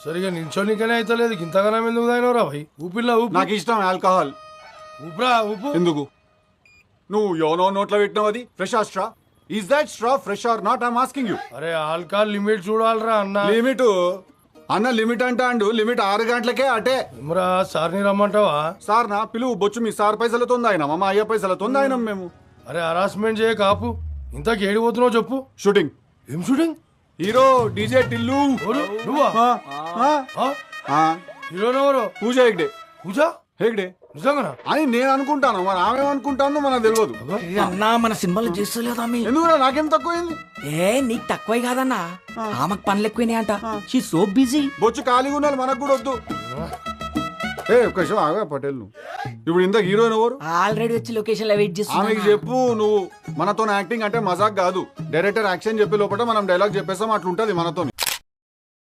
సరిగా నిల్చోనికనే అయితే లేదు ఇంతగానం ఎందుకు తాగినవరా భయ్ ఊపిల్లా ఊపి నాకు ఇష్టం ఆల్కహాల్. ఊపిరా ఊపు ఎందుకు నువ్వు యోనో నోట్లో పెట్టినావు? అది ఫ్రెష్ ఆ straw? Is that straw fresh are not? I'm asking you. అరే ఆల్కహాల్ లిమిట్ చూడాలరా అన్న లిమిట్ అన్న లిమిట్ అంటాండు. లిమిట్ 6 గంటలకే అటే. ఏమరా సార్ని రమ్మంటావా? సార్ నా పిలువు బొచ్చు. మీ సార్ పైసలతో ఆయన మా అయ్య పైసలతో ఆయన మేము. అరే హరాస్మెంట్ చేయ కాపు ఇంతకు ఏడిపోతున్నావు చెప్పు. షూటింగ్. ఏం షూటింగ్? Hero DJ Tillu. ఎవరు? నువ్వా? హీరోనెవరు? పూజ హెగ్డే. పూజ హెగ్డే నిజంగానా? అని నేను అనుకుంటాను. మరి ఆమె అనుకుంటాను మనకు తెలియదు. అన్నా మన సినిమాలు చేస్తలేదా మీ? ఎందుకు నాకేం తక్కువైంది? నీకు తక్కువే కాదన్నా, ఆమెకు పనులు ఎక్కువనే అంట. She so busy. బొచ్చు ఖాళీగా ఉండాలి, మనకు కూడా వద్దు. ఒక్క విషయం ఆగా పటేల్, నువ్వు ఇప్పుడు ఇంత హీరోయిన్ ఎవరు? ఆల్రెడీ వచ్చి లొకేషన్ లో వెయిట్ చేస్తున్నా. ఆమెకి చెప్పు నువ్వు మనతో యాక్టింగ్ అంటే మజాక్ కాదు. డైరెక్టర్ యాక్షన్ చెప్పే లోపల మనం డైలాగ్ చెప్పేస్తాం, అట్లుంటది మనతో.